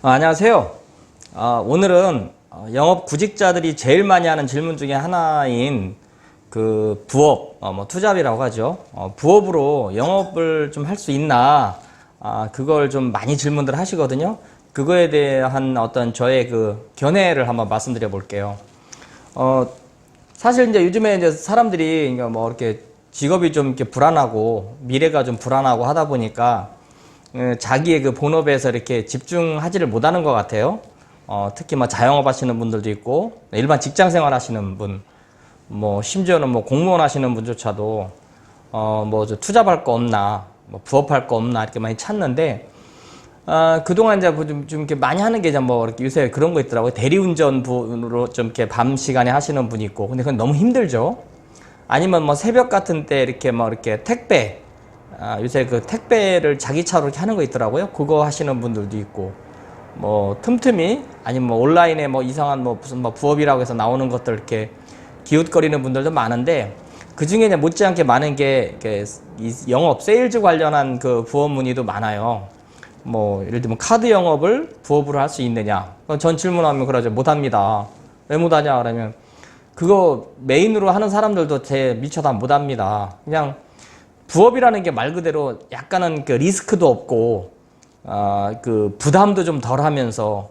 안녕하세요. 오늘은 영업 구직자들이 제일 많이 하는 질문 중에 하나인 그 부업, 투잡이라고 하죠. 부업으로 영업을 좀 할 수 있나, 그걸 좀 많이 질문들 하시거든요. 그거에 대한 어떤 저의 그 견해를 한번 말씀드려 볼게요. 사실 이제 요즘에 이제 사람들이 그러니까 뭐 이렇게 직업이 좀 이렇게 불안하고 미래가 좀 불안하고 하다 보니까 자기의 그 본업에서 이렇게 집중하지를 못하는 것 같아요. 특히 뭐 자영업 하시는 분들도 있고, 일반 직장 생활 하시는 분, 뭐, 심지어는 뭐 공무원 하시는 분조차도, 저 투잡할 거 없나, 뭐 부업할 거 없나, 이렇게 많이 찾는데, 그동안 이제 좀 이렇게 많이 하는 게 뭐, 이렇게 요새 그런 거 있더라고요. 대리운전 분으로 좀 이렇게 밤 시간에 하시는 분이 있고, 근데 그건 너무 힘들죠. 아니면 뭐 새벽 같은 때 이렇게 뭐 이렇게 택배, 요새 그 택배를 자기 차로 이렇게 하는 거 있더라고요. 그거 하시는 분들도 있고, 뭐 틈틈이 아니면 뭐 온라인에 뭐 이상한 뭐 무슨 뭐 부업이라고 해서 나오는 것들 이렇게 기웃거리는 분들도 많은데, 그 중에 이제 못지않게 많은 게 이 영업 세일즈 관련한 그 부업 문의도 많아요. 뭐 예를 들면 카드 영업을 부업으로 할 수 있느냐? 전 질문하면 그러죠. 못합니다. 왜 못하냐 그러면, 그거 메인으로 하는 사람들도 미처 다 못합니다. 그냥 부업이라는 게 말 그대로 약간은 그 리스크도 없고, 그 부담도 좀 덜 하면서,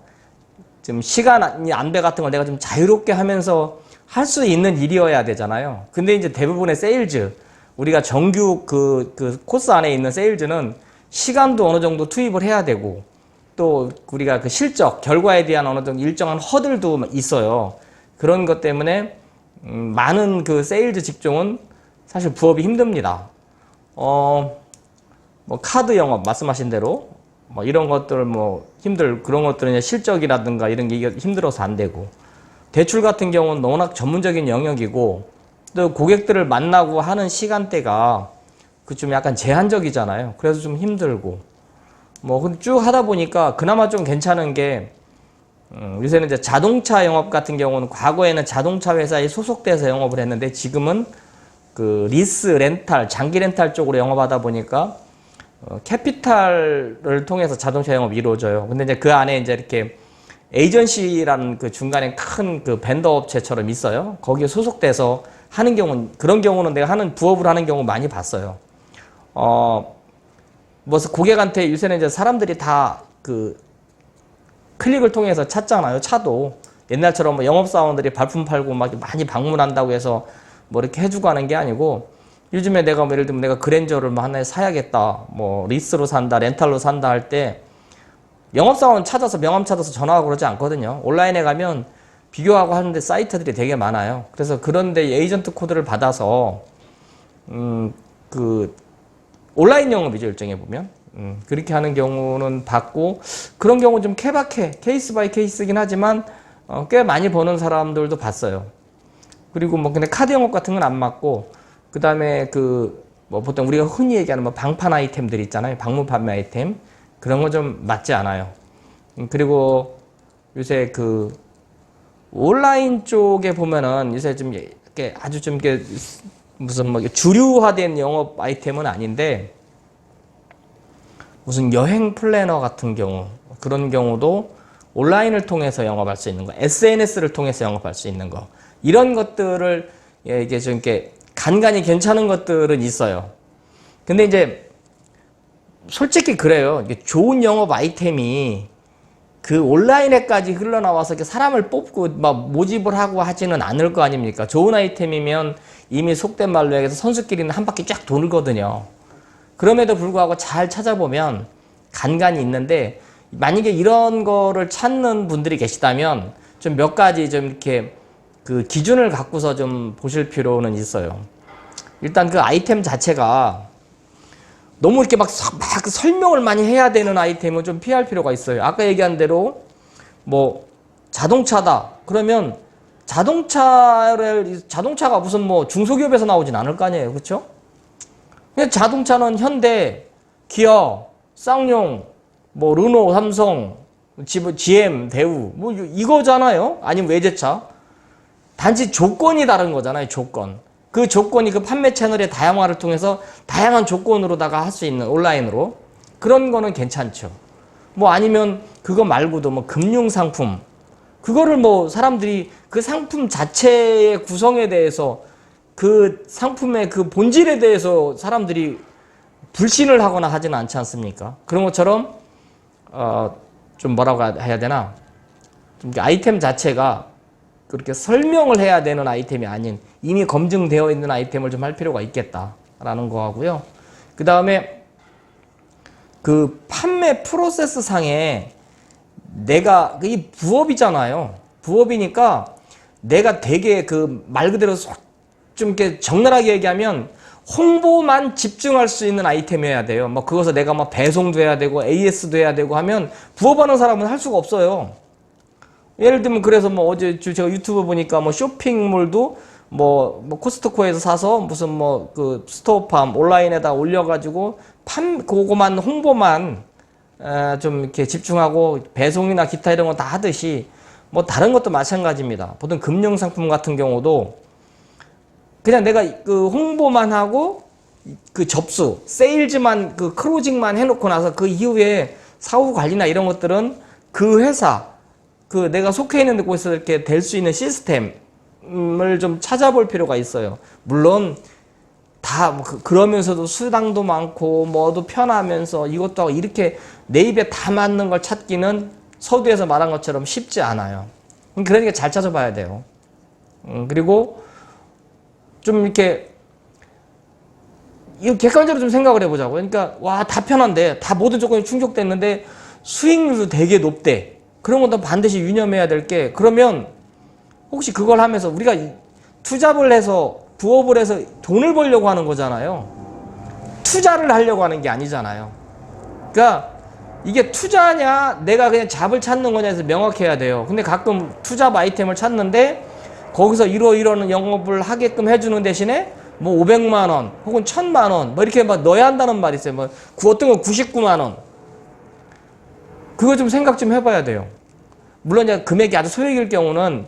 좀 시간 안배 같은 걸 내가 좀 자유롭게 하면서 할 수 있는 일이어야 되잖아요. 근데 이제 대부분의 세일즈, 우리가 정규 그 코스 안에 있는 세일즈는 시간도 어느 정도 투입을 해야 되고, 또 우리가 그 실적, 결과에 대한 어느 정도 일정한 허들도 있어요. 그런 것 때문에, 많은 그 세일즈 직종은 사실 부업이 힘듭니다. 뭐 카드 영업 말씀하신 대로 뭐 이런 것들 그런 것들은 실적이라든가 이런 게 힘들어서 안 되고, 대출 같은 경우는 워낙 전문적인 영역이고, 또 고객들을 만나고 하는 시간대가 그 좀 약간 제한적이잖아요. 그래서 좀 힘들고, 뭐 쭉 하다 보니까 그나마 좀 괜찮은 게, 요새는 이제 자동차 영업 같은 경우는 과거에는 자동차 회사에 소속돼서 영업을 했는데, 지금은 그 리스, 렌탈, 장기 렌탈 쪽으로 영업하다 보니까 캐피탈을 통해서 자동차 영업이 이루어져요. 근데 이제 그 안에 이제 이렇게 에이전시라는 그 중간에 큰 그 벤더 업체처럼 있어요. 거기에 소속돼서 하는 경우는, 그런 경우는 내가 부업을 하는 경우 많이 봤어요. 고객한테 요새는 이제 사람들이 다 그 클릭을 통해서 찾잖아요. 차도 옛날처럼 뭐 영업사원들이 발품 팔고 막 많이 방문한다고 해서 뭐 이렇게 해주고 하는 게 아니고, 요즘에 내가 예를 들면 내가 그랜저를 뭐 하나에 사야겠다, 뭐 리스로 산다, 렌탈로 산다 할 때 영업사원 찾아서 명함 찾아서 전화하고 그러지 않거든요. 온라인에 가면 비교하고 하는데 사이트들이 되게 많아요. 그래서 그런데 에이전트 코드를 받아서 그 온라인 영업이죠, 일종에 보면. 그렇게 하는 경우는 봤고, 그런 경우 좀 케바케, 케이스 바이 케이스긴 하지만 꽤 많이 버는 사람들도 봤어요. 그리고 뭐 근데 카드 영업 같은 건 안 맞고, 그 다음에 보통 우리가 흔히 얘기하는 뭐 방판 아이템들 있잖아요. 방문 판매 아이템, 그런 거 좀 맞지 않아요. 그리고 요새 그 온라인 쪽에 보면은 요새 좀 이렇게 아주 좀 이렇게 무슨 뭐 주류화된 영업 아이템은 아닌데, 무슨 여행 플래너 같은 경우, 그런 경우도 온라인을 통해서 영업할 수 있는 거, SNS를 통해서 영업할 수 있는 거, 이런 것들을 이게 좀 이렇게 간간히 괜찮은 것들은 있어요. 근데 이제 솔직히 그래요. 이게 좋은 영업 아이템이 그 온라인에까지 흘러나와서 이렇게 사람을 뽑고 막 모집을 하고 하지는 않을 거 아닙니까? 좋은 아이템이면 이미 속된 말로 얘기해서 선수끼리는 한 바퀴 쫙 돌거든요. 그럼에도 불구하고 잘 찾아보면 간간히 있는데, 만약에 이런 거를 찾는 분들이 계시다면 좀 몇 가지 좀 이렇게 그 기준을 갖고서 좀 보실 필요는 있어요. 일단 그 아이템 자체가 너무 이렇게 막 설명을 많이 해야 되는 아이템은 좀 피할 필요가 있어요. 아까 얘기한 대로 뭐 자동차다 그러면 자동차가 무슨 뭐 중소기업에서 나오진 않을 거 아니에요. 그렇죠? 그냥 자동차는 현대, 기아, 쌍용, 뭐 르노, 삼성, GM, 대우 뭐 이거잖아요. 아니면 외제차. 단지 조건이 다른 거잖아요. 조건. 그 조건이 그 판매 채널의 다양화를 통해서 다양한 조건으로다가 할 수 있는, 온라인으로. 그런 거는 괜찮죠. 뭐 아니면 그거 말고도 뭐 금융상품, 그거를 뭐 사람들이 그 상품 자체의 구성에 대해서 그 상품의 그 본질에 대해서 사람들이 불신을 하거나 하지는 않지 않습니까? 그런 것처럼 좀 뭐라고 해야 되나? 좀 아이템 자체가 그렇게 설명을 해야 되는 아이템이 아닌 이미 검증되어 있는 아이템을 좀 할 필요가 있겠다라는 거 하고요. 그 다음에 그 판매 프로세스 상에 내가 이 부업이잖아요. 부업이니까 내가 되게 그 말 그대로 좀 이렇게 적나라하게 얘기하면 홍보만 집중할 수 있는 아이템이어야 돼요. 뭐 그것을 내가 막 배송도 해야 되고 AS도 해야 되고 하면 부업하는 사람은 할 수가 없어요. 예를 들면 그래서 뭐 어제 제가 유튜브 보니까 뭐 쇼핑몰도 뭐 코스트코에서 사서 무슨 뭐 그 스토어팜 온라인에다 올려가지고 그거만 홍보만 좀 이렇게 집중하고 배송이나 기타 이런 거 다 하듯이 뭐 다른 것도 마찬가지입니다. 보통 금융상품 같은 경우도 그냥 내가 그 홍보만 하고 그 접수, 세일즈만 그 클로징만 해놓고 나서 그 이후에 사후 관리나 이런 것들은 그 회사, 그 내가 속해 있는 곳에서 이렇게 될 수 있는 시스템을 좀 찾아볼 필요가 있어요. 물론 다 그러면서도 수당도 많고 뭐도 편하면서 이것도 하고 이렇게 내 입에 다 맞는 걸 찾기는 서두에서 말한 것처럼 쉽지 않아요. 그러니까 잘 찾아봐야 돼요. 그리고 좀 이렇게 이거 객관적으로 좀 생각을 해보자고. 그러니까 와, 다 편한데 다 모든 조건이 충족됐는데 수익률도 되게 높대. 그런 것도 반드시 유념해야 될 게, 그러면 혹시 그걸 하면서 우리가 투잡을 해서 부업을 해서 돈을 벌려고 하는 거잖아요. 투자를 하려고 하는 게 아니잖아요. 그러니까 이게 투자냐 내가 그냥 잡을 찾는 거냐 해서 명확해야 돼요. 근데 가끔 투잡 아이템을 찾는데 거기서 이러이러는 영업을 하게끔 해주는 대신에 뭐 500만 원 혹은 1000만 원 뭐 이렇게 막 넣어야 한다는 말이 있어요. 뭐 어떤 건 99만 원. 그거 좀 생각 좀 해봐야 돼요. 물론 이제 금액이 아주 소액일 경우는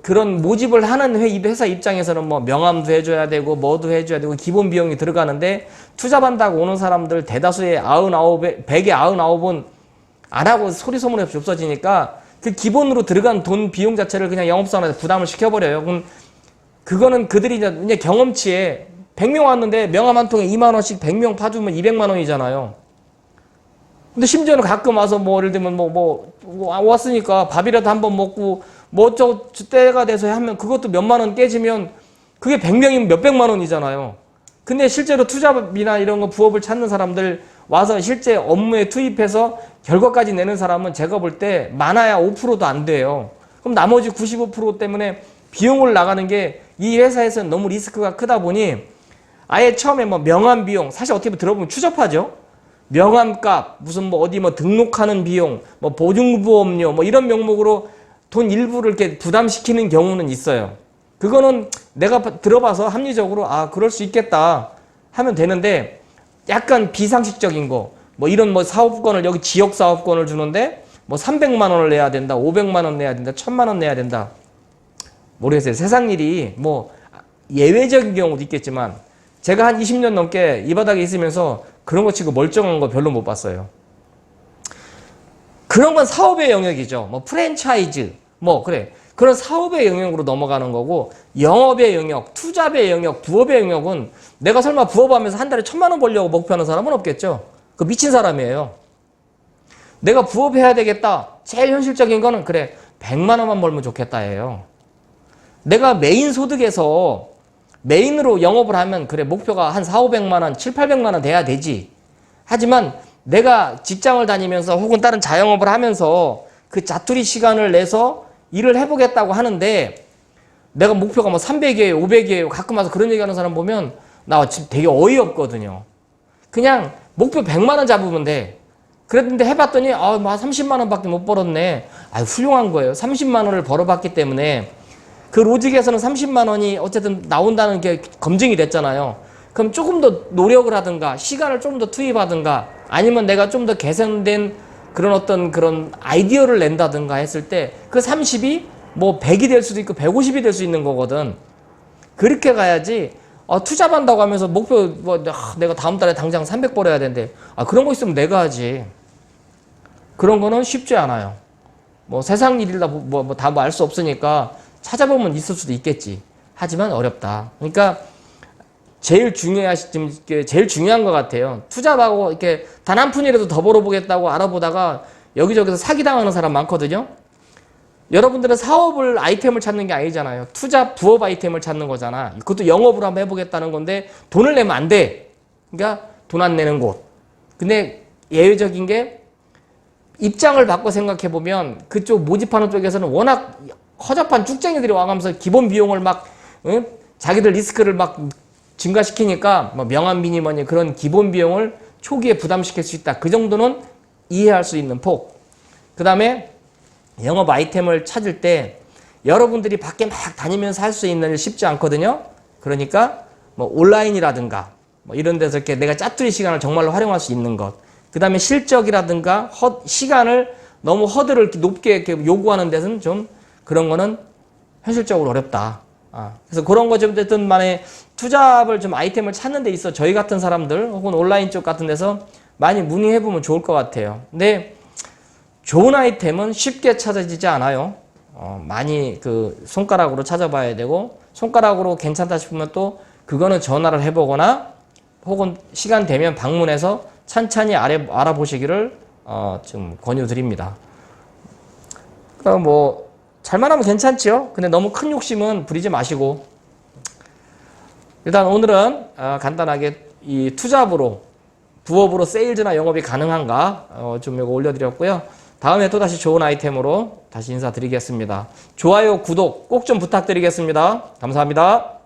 그런 모집을 하는 회사 입장에서는 뭐 명함도 해줘야 되고 뭐도 해줘야 되고 기본 비용이 들어가는데, 투잡한다고 오는 사람들 대다수의 99에 100에 99은 안 하고 소리 소문 없이 없어지니까 그 기본으로 들어간 돈 비용 자체를 그냥 영업사원한테 부담을 시켜버려요. 그럼 그거는 그들이 이제 경험치에 100명 왔는데 명함 한 통에 2만 원씩 100명 파주면 200만 원이잖아요. 근데 심지어는 가끔 와서 뭐 예를 들면 왔으니까 밥이라도 한번 먹고 뭐 어쩌고 때가 돼서 하면 그것도 몇만 원 깨지면 그게 100명이면 몇백만 원이잖아요. 근데 실제로 투잡이나 이런 거 부업을 찾는 사람들 와서 실제 업무에 투입해서 결과까지 내는 사람은 제가 볼 때 많아야 5%도 안 돼요. 그럼 나머지 95% 때문에 비용을 나가는 게 이 회사에서는 너무 리스크가 크다 보니 아예 처음에 뭐 명함 비용, 사실 어떻게 들어보면 추접하죠. 명함값, 무슨 뭐 어디 뭐 등록하는 비용, 뭐 보증보험료 뭐 이런 명목으로 돈 일부를 이렇게 부담시키는 경우는 있어요. 그거는 내가 들어봐서 합리적으로 그럴 수 있겠다 하면 되는데, 약간 비상식적인 거, 뭐 이런 뭐 사업권을 여기 지역 사업권을 주는데 뭐 300만 원을 내야 된다, 500만 원 내야 된다, 1000만 원 내야 된다. 모르겠어요. 세상 일이 뭐 예외적인 경우도 있겠지만 제가 한 20년 넘게 이 바닥에 있으면서 그런 거 치고 멀쩡한 거 별로 못 봤어요. 그런 건 사업의 영역이죠. 뭐 프랜차이즈, 뭐 그래. 그런 사업의 영역으로 넘어가는 거고, 영업의 영역, 투잡의 영역, 부업의 영역은 내가 설마 부업하면서 한 달에 1000만 원 벌려고 목표하는 사람은 없겠죠. 그 미친 사람이에요. 내가 부업해야 되겠다. 제일 현실적인 거는 그래 100만 원만 벌면 좋겠다예요. 내가 메인 소득에서 메인으로 영업을 하면 그래 목표가 한 4, 500만 원, 7, 800만 원 돼야 되지. 하지만 내가 직장을 다니면서 혹은 다른 자영업을 하면서 그 자투리 시간을 내서 일을 해보겠다고 하는데 내가 목표가 뭐 300이에요, 500이에요. 가끔 와서 그런 얘기하는 사람 보면 나 지금 되게 어이없거든요. 그냥 목표 100만 원 잡으면 돼. 그랬는데 해봤더니 뭐 30만 원밖에 못 벌었네. 훌륭한 거예요. 30만 원을 벌어봤기 때문에 그 로직에서는 30만 원이 어쨌든 나온다는 게 검증이 됐잖아요. 그럼 조금 더 노력을 하든가 시간을 좀 더 투입하든가 아니면 내가 좀 더 개선된 그런 아이디어를 낸다든가 했을 때 그 30이 뭐 100이 될 수도 있고 150이 될 수 있는 거거든. 그렇게 가야지 투잡한다고 하면서 목표 내가 다음 달에 당장 300 벌어야 되는데 그런 거 있으면 내가 하지. 그런 거는 쉽지 않아요. 뭐 세상 일이다 다 알 수 없으니까 찾아보면 있을 수도 있겠지. 하지만 어렵다. 그러니까 제일 중요한 것 같아요. 투잡하고 이렇게 단 한 푼이라도 더 벌어보겠다고 알아보다가 여기저기서 사기당하는 사람 많거든요. 여러분들은 사업을 아이템을 찾는 게 아니잖아요. 투잡 부업 아이템을 찾는 거잖아. 그것도 영업으로 한번 해보겠다는 건데 돈을 내면 안 돼. 그러니까 돈 안 내는 곳. 근데 예외적인 게 입장을 바꿔 생각해보면 그쪽 모집하는 쪽에서는 워낙 허접한 쭉쟁이들이 와가면서 기본 비용을 막 자기들 리스크를 막 증가시키니까 뭐 명함비니 뭐니 그런 기본 비용을 초기에 부담시킬 수 있다. 그 정도는 이해할 수 있는 폭. 그 다음에 영업 아이템을 찾을 때 여러분들이 밖에 막 다니면서 할 수 있는 일 쉽지 않거든요. 그러니까 뭐 온라인이라든가 뭐 이런 데서 이렇게 내가 짜투리 시간을 정말로 활용할 수 있는 것. 그 다음에 실적이라든가 시간을 너무 허들을 이렇게 높게 이렇게 요구하는 데서는 좀 그런 거는 현실적으로 어렵다. 그래서 그런 거 좀 어쨌든 만에 투잡을 좀 아이템을 찾는 데 있어 저희 같은 사람들 혹은 온라인 쪽 같은 데서 많이 문의해 보면 좋을 것 같아요. 근데 좋은 아이템은 쉽게 찾아지지 않아요. 많이 그 손가락으로 찾아봐야 되고 손가락으로 괜찮다 싶으면 또 그거는 전화를 해보거나 혹은 시간 되면 방문해서 찬찬히 알아보시기를 좀 권유드립니다. 그러니까 뭐 잘만 하면 괜찮죠. 근데 너무 큰 욕심은 부리지 마시고 일단 오늘은 간단하게 이 투잡으로 부업으로 세일즈나 영업이 가능한가 좀 이거 올려드렸고요. 다음에 또다시 좋은 아이템으로 다시 인사드리겠습니다. 좋아요, 구독 꼭 좀 부탁드리겠습니다. 감사합니다.